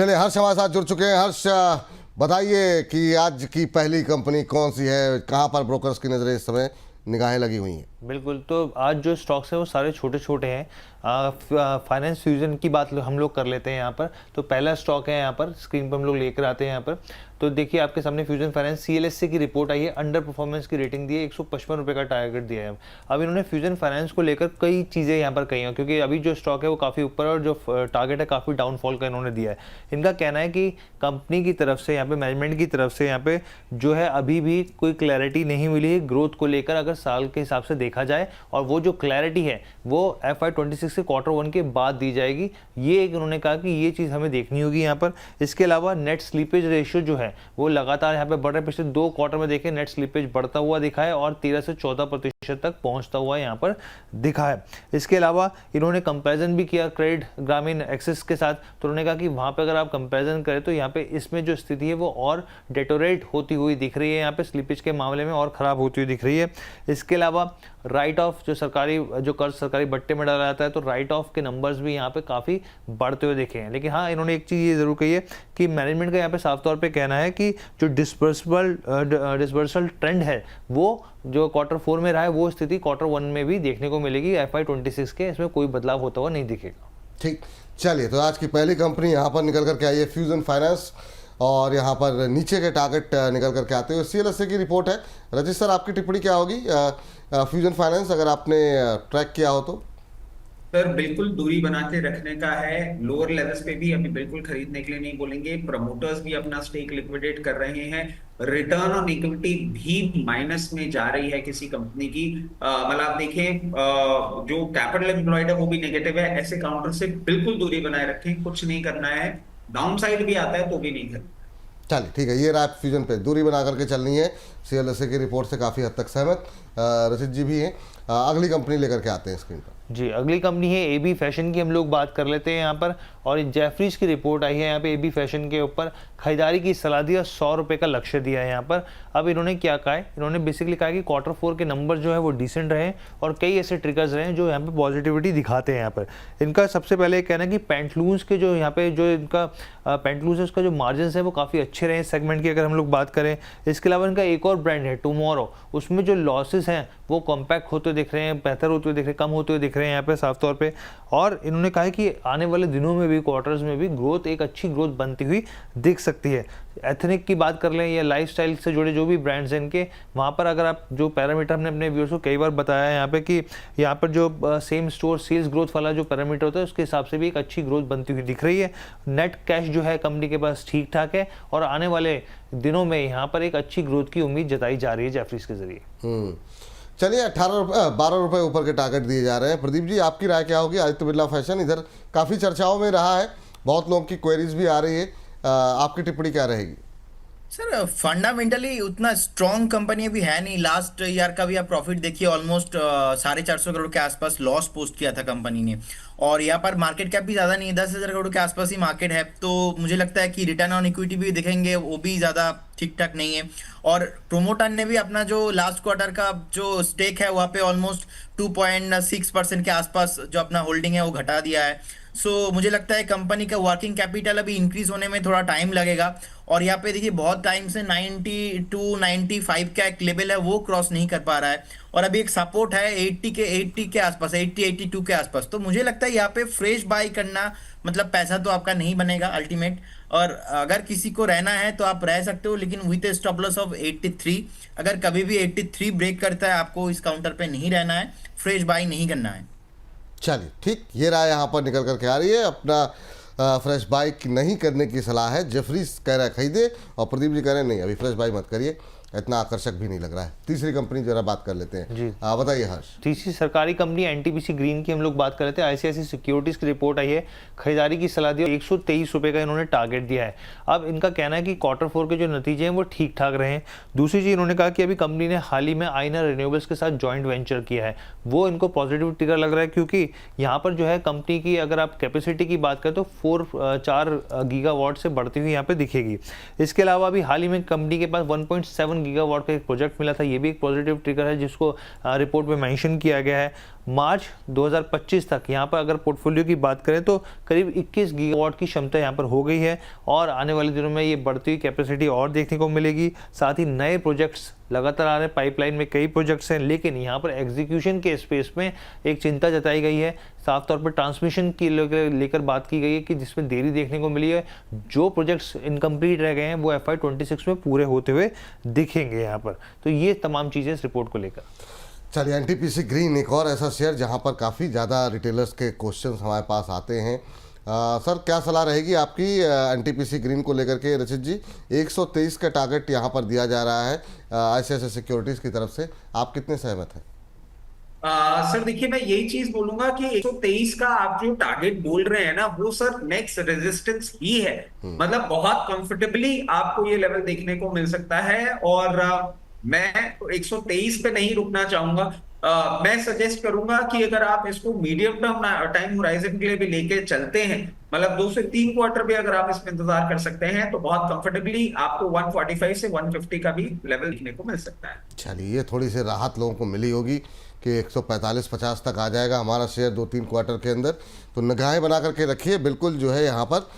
चलिए, हर्ष हमारे साथ जुड़ चुके हैं। हर्ष, बताइए कि आज की पहली कंपनी कौन सी है, कहाँ पर ब्रोकर्स की नज़रें इस समय निगाहें लगी हुई हैं? बिल्कुल, तो आज जो स्टॉक्स हैं वो सारे छोटे छोटे हैं। फाइनेंस फ्यूजन की बात हम लोग कर लेते हैं यहाँ पर। तो पहला स्टॉक है यहाँ पर, स्क्रीन पर हम लोग लेकर आते हैं यहाँ पर। तो देखिए आपके सामने फ्यूजन फाइनेंस सीएलएससी की रिपोर्ट आई है, अंडर परफॉर्मेंस की रेटिंग दी है, 155 रुपये का टारगेट दिया है। अब इन्होंने फ्यूजन फाइनेंस को लेकर कई चीज़ें यहाँ पर कही हैं, क्योंकि अभी जो स्टॉक है वो काफ़ी ऊपर और जो टारगेट है काफ़ी डाउनफॉल का इन्होंने दिया है। इनका कहना है कि कंपनी की तरफ से यहाँ पे, मैनेजमेंट की तरफ से यहाँ पे जो है अभी भी कोई क्लैरिटी नहीं मिली है ग्रोथ को लेकर, अगर साल के हिसाब से देखा जाए। और वो जो क्लैरिटी है वो FY26 के Q1 के बाद दी जाएगी। ये एक उन्होंने कहा कि ये चीज़ हमें देखनी होगी यहाँ पर। इसके अलावा नेट स्लीपेज रेशियो जो है वो लगातार यहाँ पे बढ़ रहा है। पिछले 2 क्वार्टर में देखें नेट स्लीपेज बढ़ता हुआ दिखा है और 13 से 14% तक पहुँचता हुआ यहाँ पर दिखा है। इसके अलावा इन्होंने कंपेरिजन भी किया क्रेडिट ग्रामीण एक्सिस के साथ। तो उन्होंने कहा कि वहाँ पर अगर आप कंपेरिजन करें तो यहाँ पे इसमें जो स्थिति है वो और डेटोरेट होती हुई दिख रही है, यहाँ पे स्लीपेज के मामले में और ख़राब होती हुई दिख रही है। इसके अलावा राइट ऑफ जो कर्ज सरकारी बट्टे में डाला जाता है, तो राइट ऑफ के नंबर्स भी यहाँ पे काफ़ी बढ़ते हुए दिखे हैं। लेकिन हाँ, इन्होंने एक चीज़ ये ज़रूर कही है कि मैनेजमेंट का यहाँ पे साफ तौर पे कहना है कि जो डिसबर्सल ट्रेंड है वो जो Q4 में रहा है वो स्थिति Q1 में भी देखने को मिलेगी। FY26 के इसमें कोई बदलाव होता हुआ नहीं दिखेगा। ठीक, चलिए, तो आज की पहली कंपनी यहाँ पर निकल करके आई है फ्यूजन फाइनेंस, और यहाँ पर नीचे के टारगेट निकल करके आते हुए सीएलएससी की रिपोर्ट है। रजित सर, आपकी टिप्पणी क्या होगी फ्यूजन फाइनेंस, अगर आपने ट्रैक किया हो तो? सर बिल्कुल दूरी बना के रखने का है। लोअर लेवल्स पे भी अभी बिल्कुल खरीदने के लिए नहीं बोलेंगे। प्रमोटर्स भी अपना स्टेक लिक्विडेट कर रहे हैं। रिटर्न ऑन इक्विटी भी माइनस में जा रही है किसी कंपनी की। मतलब आप देखें जो कैपिटल एम्प्लॉयड है वो भी नेगेटिव है। ऐसे काउंटर से बिल्कुल दूरी बनाए रखें, कुछ नहीं करना है। डाउन साइड भी आता है तो भी नहीं करना। चलिए ठीक है, ये रहा फ्यूजन पे दूरी बना करके चलनी है। सीएलएससी की रिपोर्ट से काफ़ी हद तक सहमत रचित जी भी हैं। अगली कंपनी लेकर के आते हैं स्क्रीन पर। जी, अगली कंपनी है एबी फैशन की, हम लोग बात कर लेते हैं यहाँ पर। और जेफरीज की रिपोर्ट आई है यहाँ पे एबी फैशन के ऊपर। खरीदारी की सलाह दी और 100 रुपये का लक्ष्य दिया है यहाँ पर। अब इन्होंने क्या कहा है, इन्होंने बेसिकली कहा कि Q4 के नंबर जो है वो डिसेंट रहे और कई ऐसे ट्रिगर्स रहे जो यहाँ पे पॉजिटिविटी दिखाते हैं। यहाँ पर इनका सबसे पहले कहना है कि पैंटलून्स के जो यहाँ पे जो इनका पैंटलून्स है उसका जो मार्जिन है वो काफ़ी अच्छे रहे इस सेगमेंट की, अगर हम लोग बात करें। इसके अलावा इनका एक और ब्रांड है टुमारो, उसमें जो लॉसेस हैं वो कॉम्पैक्ट होते दिख रहे हैं, बेहतर होते हुए दिख रहे हैं, कम होते हुए दिख रहे हैं यहाँ पे साफ तौर पे। और इन्होंने कहा है कि आने वाले दिनों में भी, क्वार्टर्स में भी ग्रोथ, एक अच्छी ग्रोथ बनती हुई दिख सकती है। एथनिक की बात कर लें या लाइफस्टाइल से जुड़े जो भी ब्रांड्स हैं इनके, वहाँ पर अगर आप जो पैरामीटर हमने अपने व्यूअर्स को कई बार बताया है यहाँ पे कि यहाँ पर जो सेम स्टोर सेल्स ग्रोथ वाला जो पैरामीटर होता है उसके हिसाब से भी एक अच्छी ग्रोथ बनती हुई दिख रही है। नेट कैश जो है कंपनी के पास ठीक ठाक है और आने वाले दिनों में यहाँ पर एक अच्छी ग्रोथ की उम्मीद जताई जा रही है जेफरीज के जरिए। चलिए, 12 रुपये ऊपर के टारगेट दिए जा रहे हैं। प्रदीप जी, आपकी राय क्या होगी? आदित्य बिरला फैशन इधर काफ़ी चर्चाओं में रहा है, बहुत लोगों की क्वेरीज भी आ रही है, आपकी टिप्पणी क्या रहेगी? सर फंडामेंटली उतना स्ट्रॉन्ग कंपनी अभी है नहीं। लास्ट ईयर का भी आप प्रॉफिट देखिए, ऑलमोस्ट 450 करोड़ के आसपास लॉस पोस्ट किया था कंपनी ने। और यहाँ पर मार्केट कैप भी ज़्यादा नहीं है, 10,000 करोड़ के आसपास ही मार्केट है। तो मुझे लगता है कि रिटर्न ऑन इक्विटी भी देखेंगे वो भी ज़्यादा ठीक ठाक नहीं है। और प्रोमोटर ने भी अपना जो लास्ट क्वार्टर का जो स्टेक है वहाँ पे ऑलमोस्ट 2.6% के आसपास जो अपना होल्डिंग है वो घटा दिया है। सो मुझे लगता है कंपनी का वर्किंग कैपिटल अभी इंक्रीज होने में थोड़ा टाइम लगेगा। और यहाँ पे देखिए बहुत टाइम से 92-95 का एक लेवल है वो क्रॉस नहीं कर पा रहा है। और अभी एक सपोर्ट है 80 के आसपास, 82 के आसपास। तो मुझे लगता है यहाँ पे फ्रेश बाई करना, मतलब पैसा तो आपका नहीं बनेगा अल्टीमेट। और अगर किसी को रहना है तो आप रह सकते हो, लेकिन with A stop loss of 83। अगर कभी भी 83 ब्रेक करता है आपको इस काउंटर पे नहीं रहना है, फ्रेश बाई नहीं करना है। चलिए ठीक, ये राय यहाँ पर निकल करके आ रही है। अपना फ्रेश बाई नहीं करने की सलाह है। जेफरीज कह रहा है खरीदे और प्रदीप जी कह रहे हैं नहीं, अभी फ्रेश बाई मत करिए, इतना आकर्षक भी नहीं लग रहा है। तीसरी कंपनी जरा बात कर लेते हैं जी, बताइए हर्ष। तीसरी सरकारी कंपनी एनटीपीसी ग्रीन की हम लोग बात कर लेते हैं। आईसीआईसी सिक्योरिटीज की रिपोर्ट आई है, खरीदारी की सलाह दी, 123 रुपये का इन्होंने टारगेट दिया है। अब इनका कहना है कि Q4 के जो नतीजे हैं वो ठीक ठाक रहे हैं। दूसरी चीज़ इन्होंने कहा कि अभी कंपनी ने हाल ही में आइनर रिन्यूएबल्स के साथ जॉइंट वेंचर किया है, वो इनको पॉजिटिव ट्रिगर लग रहा है, क्योंकि यहाँ पर जो है कंपनी की अगर आप कैपेसिटी की बात करें तो 4 गीगावाट से बढ़ती हुई यहाँ पे दिखेगी। इसके अलावा अभी हाल ही में कंपनी के पास 1.7 गीगावाट का एक प्रोजेक्ट मिला था, ये भी एक पॉजिटिव ट्रिगर है जिसको रिपोर्ट में मेंशन किया गया है। मार्च 2025 तक यहाँ पर अगर पोर्टफोलियो की बात करें तो करीब 21 गीगावाट की क्षमता यहाँ पर हो गई है और आने वाले दिनों में ये बढ़ती हुई कैपेसिटी और देखने को मिलेगी। साथ ही नए प्रोजेक्ट्स लगातार आ रहे हैं, पाइपलाइन में कई प्रोजेक्ट्स हैं, लेकिन यहाँ पर एग्जीक्यूशन के स्पेस में एक चिंता जताई गई है। साफ तौर पर ट्रांसमिशन की लेकर बात की गई है कि जिसमें देरी देखने को मिली है। जो प्रोजेक्ट्स इनकम्प्लीट रह गए हैं वो FY26 में पूरे होते हुए दिखेंगे यहाँ पर। तो ये तमाम चीज़ें इस रिपोर्ट को लेकर। चलिए, एनटीपीसी ग्रीन एक और ऐसा शेयर जहां पर काफ़ी ज़्यादा रिटेलर्स के क्वेश्चंस हमारे पास आते हैं। सर, क्या सलाह रहेगी आपकी एनटीपीसी ग्रीन को लेकर के? रचित जी, 123 का टारगेट यहां पर दिया जा रहा है ICICI सिक्योरिटीज़ की तरफ से, आप कितने सहमत हैं? सर देखिए, मैं यही चीज बोलूंगा कि 123 का आप जो टारगेट बोल रहे हैं ना, वो सर नेक्स्ट रेजिस्टेंस ही है। मतलब बहुत कंफर्टेबली आपको ये लेवल देखने को मिल सकता है और मैं 123 पे नहीं रुकना चाहूंगा। मैं सजेस्ट करूंगा कि अगर आप इसको मीडियम टर्म टाइम होराइजन के लिए भी लेके चलते हैं, मतलब 2 से 3 क्वार्टर भी अगर आप इसमें इंतजार कर सकते हैं, तो बहुत कंफर्टेबली आपको 145 से 150 का भी लेवल देखने को मिल सकता है। चलिए, ये थोड़ी सी राहत लोगों को मिली होगी कि 145-50 तक आ जाएगा हमारा शेयर 2-3 क्वार्टर के अंदर। तो निगाहें बना करके रखिए, बिल्कुल जो है यहाँ पर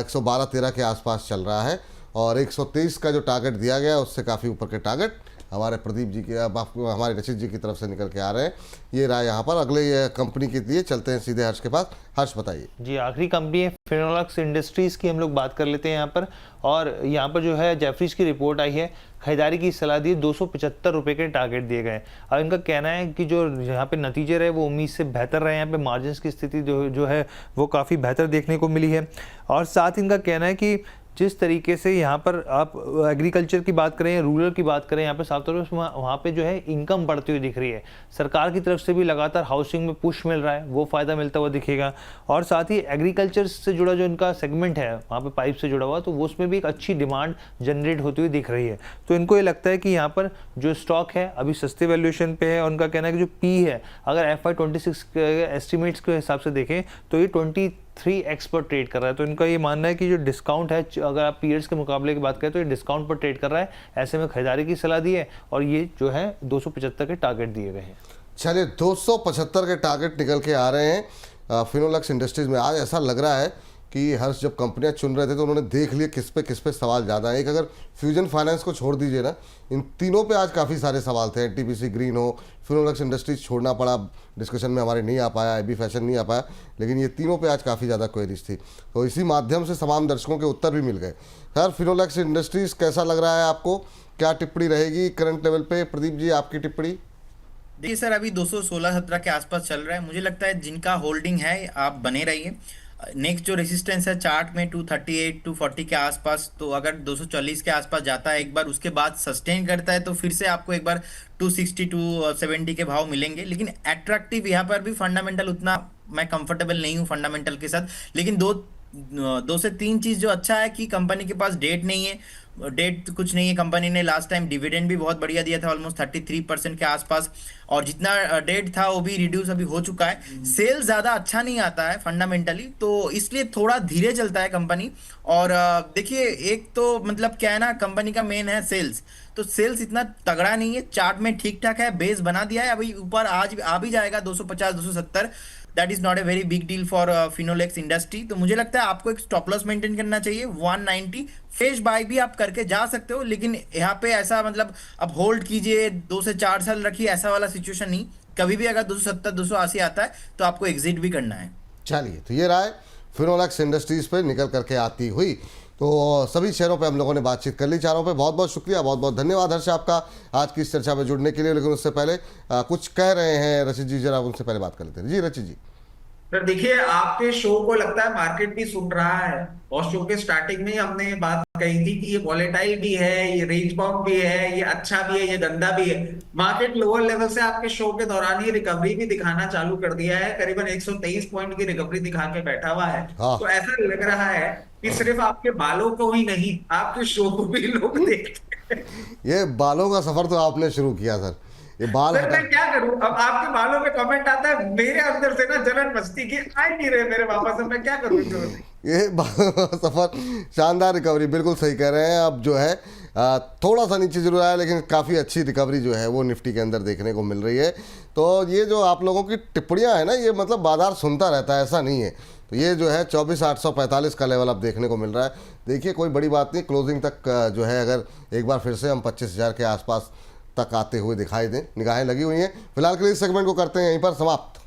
112-13 के आसपास चल रहा है और 123 का जो टारगेट दिया गया उससे काफ़ी ऊपर के टारगेट हमारे प्रदीप जी के, हमारे रचित जी की तरफ से निकल के आ रहे हैं। ये रहा यहाँ पर। अगले ये कंपनी के लिए चलते हैं सीधे हर्ष के पास। हर्ष, बताइए जी। आखिरी कंपनी है फिनोलेक्स इंडस्ट्रीज़ की हम लोग बात कर लेते हैं यहाँ पर। और यहाँ पर जो है जेफरीज की रिपोर्ट आई है, खरीदारी की सलाह दी, 275 रुपये के टारगेट दिए गए। अब इनका कहना है कि जो यहाँ पे नतीजे रहे वो उम्मीद से बेहतर रहे। यहाँ पे मार्जिन की स्थिति जो है वो काफ़ी बेहतर देखने को मिली है। और साथ इनका कहना है कि जिस तरीके से यहाँ पर आप एग्रीकल्चर की बात करें, रूरल की बात करें, यहाँ पे साफ तौर पर वहाँ पे जो है इनकम बढ़ती हुई दिख रही है। सरकार की तरफ से भी लगातार हाउसिंग में पुश मिल रहा है, वो फ़ायदा मिलता हुआ दिखेगा। और साथ ही एग्रीकल्चर से जुड़ा जो इनका सेगमेंट है वहाँ पे पाइप से जुड़ा हुआ, तो वो उसमें भी एक अच्छी डिमांड जनरेट होती हुई दिख रही है। तो इनको ये लगता है कि यहाँ पर जो स्टॉक है अभी सस्ते वैल्यूएशन पे है। और उनका कहना है कि जो पी है, अगर FY26 के एस्टिमेट्स के हिसाब से देखें तो ये 23x पर ट्रेड कर रहा है। तो इनका ये मानना है कि जो डिस्काउंट है, अगर आप पीयर्स के मुकाबले की बात करें तो ये डिस्काउंट पर ट्रेड कर रहा है। ऐसे में खरीदारी की सलाह दी है और ये जो है 275 के टारगेट दिए गए हैं। चलिए, 275 के टारगेट निकल के आ रहे हैं फिनोलेक्स इंडस्ट्रीज़ में। आज ऐसा लग रहा है कि हर्ष जब कंपनियां चुन रहे थे तो उन्होंने देख लिया किस पे सवाल ज़्यादा है। एक अगर फ्यूजन फाइनेंस को छोड़ दीजिए ना, इन तीनों पे आज काफ़ी सारे सवाल थे। एनटीपीसी ग्रीन हो, फिनोलेक्स इंडस्ट्रीज छोड़ना पड़ा, डिस्कशन में हमारे नहीं आ पाया, एबी फैशन नहीं आ पाया, लेकिन ये तीनों पे आज काफ़ी ज़्यादा क्वेरीज थी। तो इसी माध्यम से तमाम दर्शकों के उत्तर भी मिल गए। सर, फिनोलेक्स इंडस्ट्रीज कैसा लग रहा है आपको? क्या टिप्पणी रहेगी करंट लेवल पे? प्रदीप जी, आपकी टिप्पणी? देखिए सर, अभी 216-17 के आसपास चल रहा है। मुझे लगता है जिनका होल्डिंग है आप बने रहिए। नेक्स्ट जो रेजिस्टेंस है चार्ट में 238 240 के आसपास, तो अगर 240 के आसपास जाता है एक बार, उसके बाद सस्टेन करता है तो फिर से आपको एक बार 260 270 के भाव मिलेंगे। लेकिन अट्रैक्टिव यहाँ पर भी फंडामेंटल उतना मैं कंफर्टेबल नहीं हूँ फंडामेंटल के साथ। लेकिन दो से तीन चीज़ जो अच्छा है कि कंपनी के पास डेट नहीं है, डेट कुछ नहीं है। कंपनी ने लास्ट टाइम डिविडेंड भी बहुत बढ़िया दिया था, ऑलमोस्ट 33% के आसपास, और जितना डेट था वो भी रिड्यूस अभी हो चुका है। सेल्स ज़्यादा अच्छा नहीं आता है फंडामेंटली, तो इसलिए थोड़ा धीरे चलता है कंपनी। और देखिए, एक तो मतलब क्या है ना, कंपनी का मेन है सेल्स, तो सेल्स इतना तगड़ा नहीं है। चार्ट में ठीक ठाक है, बेस बना दिया है, अभी ऊपर आज आ भी जाएगा 250 270। That is not a very big deal for Finolex industry. तो मुझे लगता है आपको एक स्टॉप लॉस मेंटेन करना चाहिए 190। फ्रेश बाय भी आप करके जा सकते हो, लेकिन यहाँ पे ऐसा मतलब अब होल्ड कीजिए 2 से 4 साल रखिए, ऐसा वाला सिचुएशन नहीं। कभी भी अगर 270 280 आता है तो आपको एग्जिट भी करना है। चलिए, तो ये रहा है फिनोलेक्स इंडस्ट्रीज पे निकल करके आती हुई। तो सभी शेयरों पे हम लोगों ने बातचीत कर ली, चारों पे। बहुत बहुत शुक्रिया, बहुत बहुत धन्यवाद हर्ष आपका आज की इस चर्चा में जुड़ने के लिए। लेकिन उससे पहले कुछ कह रहे हैं रचित जी, जरा उनसे पहले बात कर लेते हैं। जी रचित जी। सर देखिए, आपके शो को लगता है मार्केट भी सुन रहा है, और शो के स्टार्टिंग में हमने ये बात कही थी कि ये वॉलेटाइल भी है, ये रेंज बाउंड भी है, ये अच्छा भी है, ये गंदा भी है। मार्केट लोअर लेवल से आपके शो के दौरान ही रिकवरी भी दिखाना चालू कर दिया है, करीबन 123 पॉइंट की रिकवरी दिखा के बैठा हुआ है। तो ऐसा लग रहा है कि सिर्फ आपके बालों को ही नहीं, आपके शो को भी लोग देखते हैं। ये बालों का सफर तो आपने शुरू किया सर, ये बाल सर मैं क्या करूं, अब आपके बालों पे कमेंट आता है, मेरे अंदर से ना जलन मस्ती की आ नहीं रहे मेरे वापस, अब मैं क्या करूं। ये सफर शानदार रिकवरी, बिल्कुल सही कह रहे हैं। अब जो है थोड़ा सा नीचे जरूर आया, लेकिन काफ़ी अच्छी रिकवरी जो है वो निफ्टी के अंदर देखने को मिल रही है। तो ये जो आप लोगों की टिप्पणियां है ना, ये मतलब बाजार सुनता रहता है, ऐसा नहीं है। तो ये जो है 24,845 का लेवल अब देखने को मिल रहा है। देखिए कोई बड़ी बात नहीं, क्लोजिंग तक जो है अगर एक बार फिर से हम 25,000 के आसपास तक आते हुए दिखाई दें, निगाहें लगी हुई हैं। फिलहाल के लिए इस सेगमेंट को करते हैं यहीं पर समाप्त।